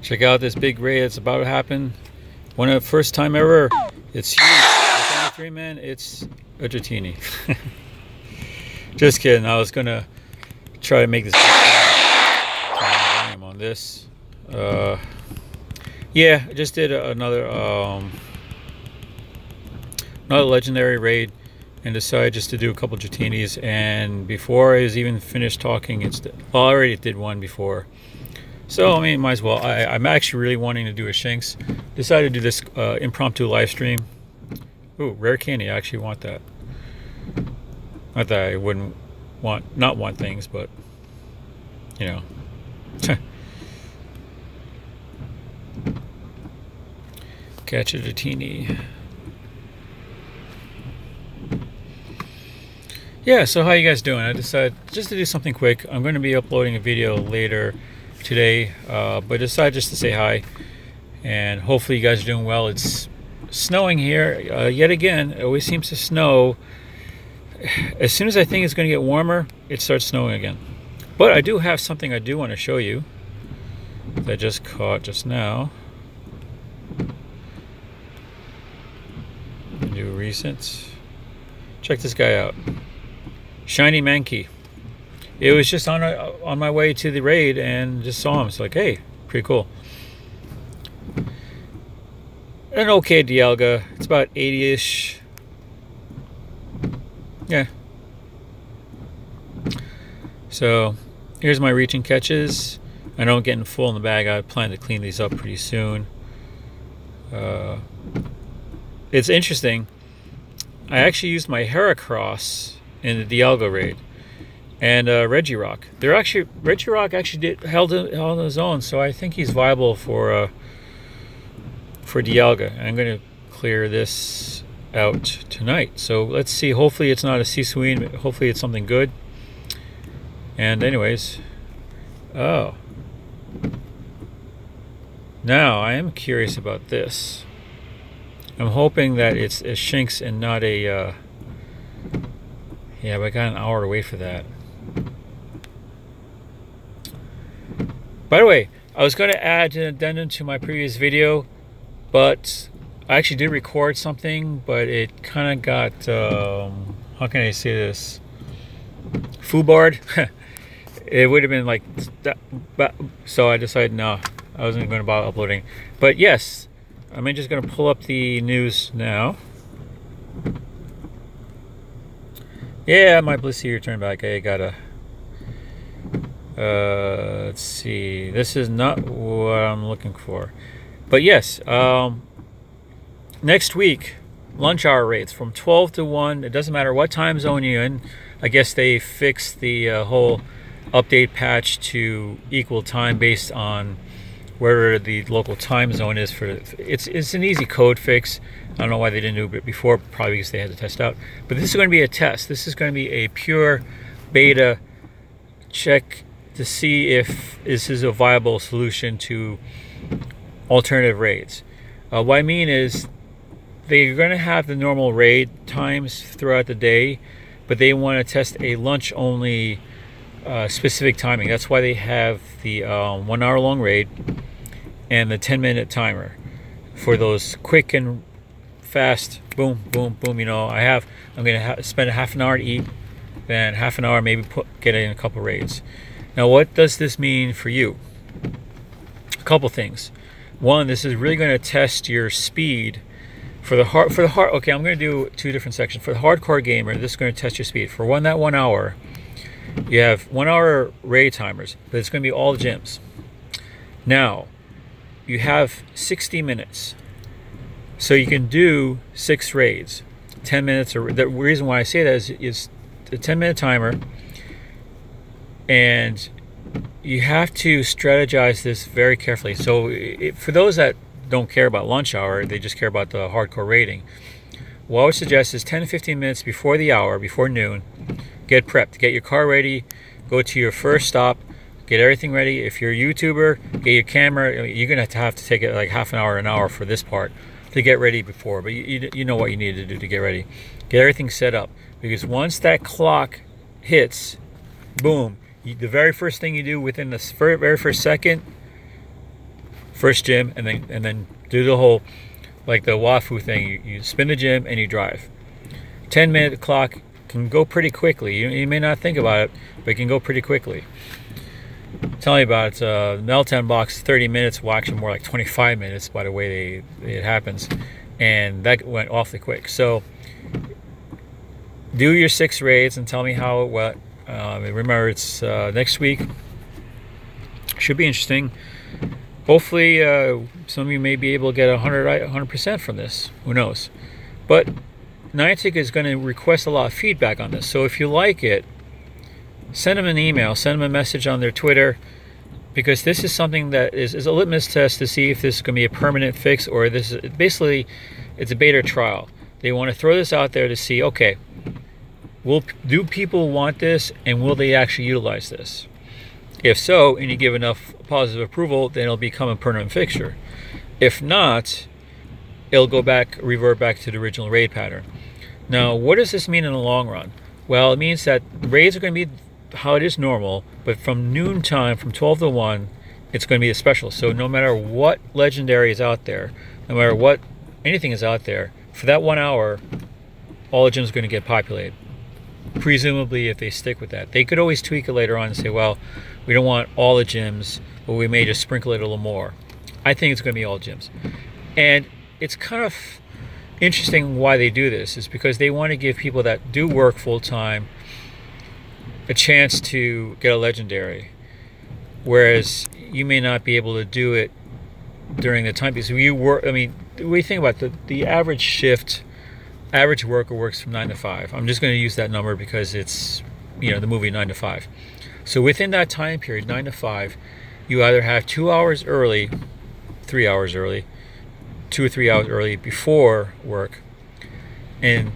Check out this big raid that's about to happen. One of the first time ever. It's huge. With only 3 men, it's a Dratini. Just kidding. I was gonna try to make this volume on this. Yeah, I just did another legendary raid and decided just to do a couple Dratinis. And before I was even finished talking, well, I already did one before. So, I mean, might as well. I'm actually really wanting to do a Shinx. Decided to do this impromptu live stream. Ooh, rare candy. I actually want that. Not that I wouldn't not want things, but, you know. Catch a Dratini. Yeah, so how you guys doing? I decided just to do something quick. I'm going to be uploading a video later today, but decided just to say hi, and hopefully you guys are doing well. It's snowing here yet again. It always seems to snow. As soon as I think it's going to get warmer, it starts snowing again. But I do have something I do want to show you that I just caught just now. Do recent. Check this guy out. Shiny Mankey. It was just on my way to the raid and just saw him. It's like, hey, pretty cool. An okay Dialga. It's about 80-ish. Yeah. So here's my reaching catches. I know I'm getting full in the bag. I plan to clean these up pretty soon. It's interesting. I actually used my Heracross in the Dialga raid. And Regirock. Regirock actually held on his own, so I think he's viable for Dialga. I'm going to clear this out tonight. So let's see. Hopefully it's not a Seasween. Hopefully it's something good. And anyways, oh. Now I am curious about this. I'm hoping that it's a Shinx and not a. Yeah, but I got an hour to wait for that. By the way, I was going to add an addendum to my previous video, but I actually did record something, but it kind of got, how can I say this? Foobarred. It would have been like that, so I decided no, I wasn't going to bother uploading. But yes, I'm just going to pull up the news now. Yeah, my Blissey returned back. I gotta. Let's see. This is not what I'm looking for. But yes, next week, lunch hour rates from 12 to 1. It doesn't matter what time zone you're in. I guess they fixed the whole update patch to equal time based on where the local time zone is. It's an easy code fix. I don't know why they didn't do it before, probably because they had to test out. But this is going to be a test. This is going to be a pure beta check to see if this is a viable solution to alternative raids. What I mean is they're going to have the normal raid times throughout the day, but they want to test a lunch-only specific timing. That's why they have the 1 hour long raid and the 10-minute timer for those quick and fast, boom, boom, boom. You know, I'm going to spend a half an hour to eat, then half an hour maybe get in a couple raids. Now, what does this mean for you? A couple things. One, this is really going to test your speed for the hard. Okay, I'm going to do two different sections. For the hardcore gamer, this is going to test your speed. For that 1 hour, you have 1 hour raid timers, but it's going to be all gyms. Now, you have 60 minutes. So you can do 6 raids, 10 minutes. The reason why I say that is a 10-minute timer, and you have to strategize this very carefully. So for those that don't care about lunch hour, they just care about the hardcore rating, what I would suggest is 10 to 15 minutes before the hour, before noon, get prepped, get your car ready, go to your first stop, get everything ready. If you're a YouTuber, get your camera. You're going to have to take it like half an hour for this part to get ready before, but you know what you need to do to get ready. Get everything set up, because once that clock hits, boom, the very first thing you do within the very first second, first gym, and then do the whole, like the wafu thing. You spin the gym and you drive. 10-minute clock can go pretty quickly. You may not think about it, but it can go pretty quickly. Tell me about it. Meltdown box 30 minutes, well, actually more like 25 minutes by the way it happens, and that went awfully quick. So do your 6 raids and tell me how it went. Remember, it's next week. Should be interesting. Hopefully, some of you may be able to get 100% from this. Who knows? But Niantic is going to request a lot of feedback on this. So if you like it, send them an email, send them a message on their Twitter, because this is something that is a litmus test to see if this is going to be a permanent fix, or this is basically, it's a beta trial. They want to throw this out there to see, okay, do people want this, and will they actually utilize this? If so, and you give enough positive approval, then it'll become a permanent fixture. If not, it'll revert back to the original raid pattern. Now, what does this mean in the long run? Well, it means that raids are going to be how it is normal, but from noon time, from 12 to 1, it's going to be a special. So no matter what legendary is out there, no matter what anything is out there, for that 1 hour, all the gyms are going to get populated. Presumably, if they stick with that. They could always tweak it later on and say, well, we don't want all the gyms, but we may just sprinkle it a little more. I think it's going to be all gyms. And it's kind of interesting why they do this, is because they want to give people that do work full-time a chance to get a legendary, whereas you may not be able to do it during the time, because you work, I mean, when you think about the average shift, average worker works from 9 to 5. I'm just going to use that number because it's, the movie 9 to 5. So within that time period, 9 to 5, you either have 2 hours early, 3 hours early, 2 or 3 hours early before work, and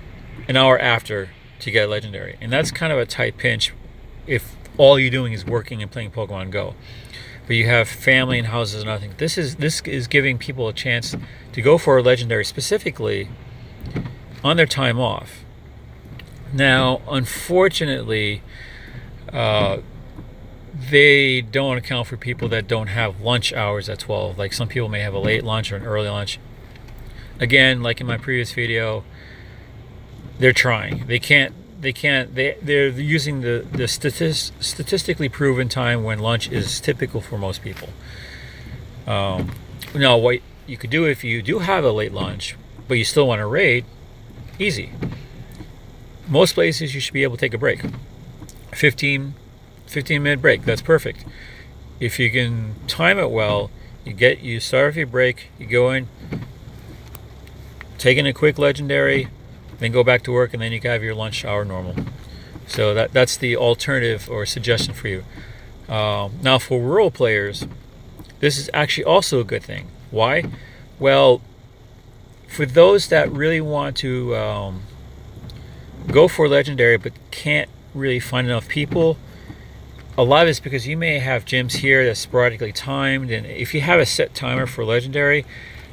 an hour after to get a legendary. And that's kind of a tight pinch if all you're doing is working and playing Pokemon Go. But you have family and houses and nothing. This is giving people a chance to go for a legendary specifically on their time off. Now, unfortunately, they don't account for people that don't have lunch hours at 12. Like, some people may have a late lunch or an early lunch. Again, like in my previous video, they're trying. They're using the statistically proven time when lunch is typical for most people. Now, what you could do if you do have a late lunch, but you still want to raid, easy. Most places you should be able to take a break. 15-minute break, that's perfect. If you can time it well, you start off your break, you go in, take in a quick legendary, then go back to work, and then you can have your lunch hour normal. So that's the alternative or suggestion for you. Now, for rural players, this is actually also a good thing. Why? Well, for those that really want to go for legendary but can't really find enough people, a lot of it's because you may have gyms here that's sporadically timed, and if you have a set timer for legendary,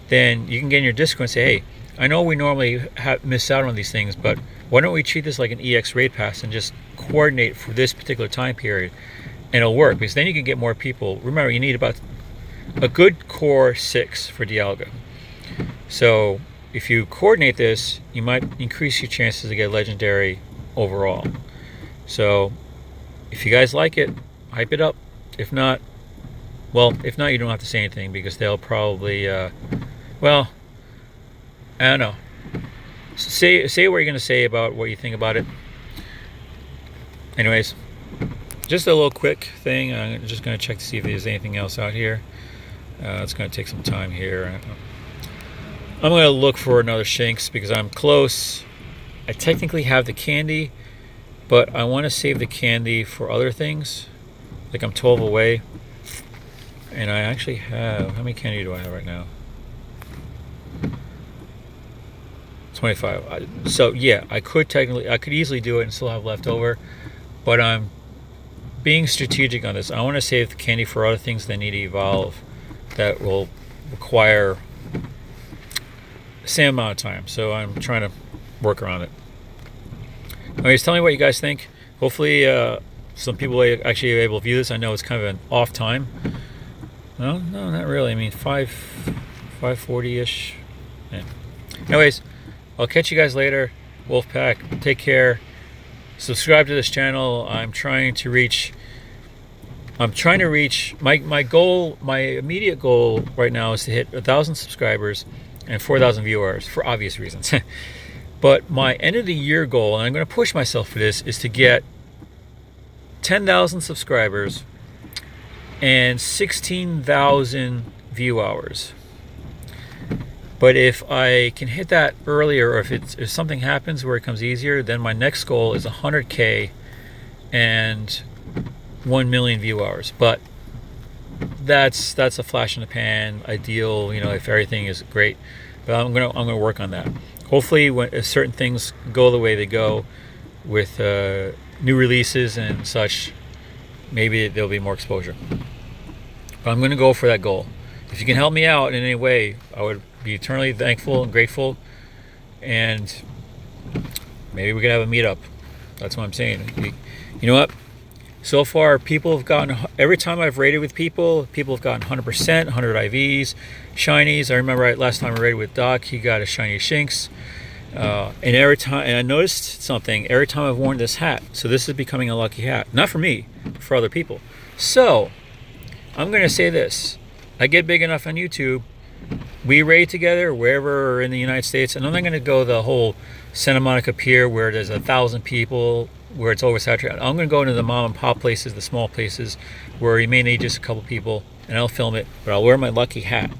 then you can get in your Discord and say, hey, I know we normally miss out on these things, but why don't we treat this like an EX raid pass and just coordinate for this particular time period, and it'll work, because then you can get more people. Remember, you need about a good core 6 for Dialga. So if you coordinate this, you might increase your chances to get legendary overall. So if you guys like it, hype it up. If not, you don't have to say anything, because they'll probably, well, I don't know. Say what you're going to say about what you think about it. Anyways, just a little quick thing. I'm just going to check to see if there's anything else out here. It's going to take some time here. I'm going to look for another Shinx because I'm close. I technically have the candy, but I want to save the candy for other things. Like, I'm 12 away. And I actually have... How many candy do I have right now? 25. So, yeah, I could easily do it and still have leftover. But I'm being strategic on this. I want to save the candy for other things that need to evolve that will require the same amount of time. So I'm trying to work around it. Anyways, tell me what you guys think. Hopefully some people actually are able to view this. I know it's kind of an off time. No, no, not really. I mean, 540-ish. Yeah. Anyways, I'll catch you guys later. Wolfpack, take care. Subscribe to this channel. I'm trying to reach my goal. My immediate goal right now is to hit 1,000 subscribers and 4,000 viewers for obvious reasons. But my end of the year goal, and I'm going to push myself for this, is to get 10,000 subscribers and 16,000 view hours. But if I can hit that earlier, or if something happens where it comes easier, then my next goal is 100K and 1 million view hours. But that's a flash in the pan ideal, you know, if everything is great. But I'm gonna work on that. Hopefully, if certain things go the way they go with new releases and such, maybe there'll be more exposure. But I'm gonna go for that goal. If you can help me out in any way, I would be eternally thankful and grateful. And maybe we could have a meetup. That's what I'm saying. You know what? So far, people have gotten, every time I've raided with people have gotten 100%, 100 IVs, shinies. I remember last time I raided with Doc, he got a shiny Shinx. And every time, and I noticed something, every time I've worn this hat. So this is becoming a lucky hat. Not for me, but for other people. So, I'm going to say this. I get big enough on YouTube. We raid together wherever in the United States. And I'm not going to go the whole Santa Monica Pier where there's 1,000 people, where it's oversaturated. I'm going to go into the mom and pop places, the small places, where you may need just a couple people, and I'll film it, but I'll wear my lucky hat.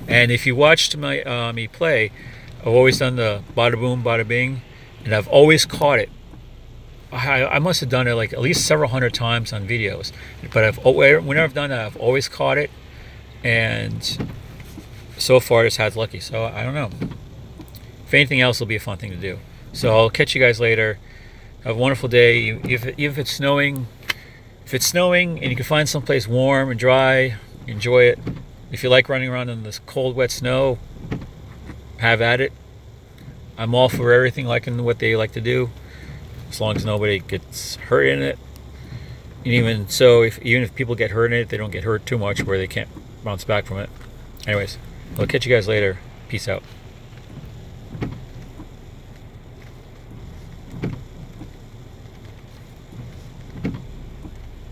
And if you watched my me play, I've always done the bada boom, bada bing, and I've always caught it. I must have done it like at least several hundred times on videos, but whenever I've done that, I've always caught it, and so far this hat's lucky. So I don't know. If anything else, it'll be a fun thing to do. So I'll catch you guys later. Have a wonderful day. If it's snowing, and you can find someplace warm and dry, enjoy it. If you like running around in this cold, wet snow, have at it. I'm all for everything, liking what they like to do, as long as nobody gets hurt in it. And even so, even if people get hurt in it, they don't get hurt too much where they can't bounce back from it. Anyways, I'll catch you guys later. Peace out.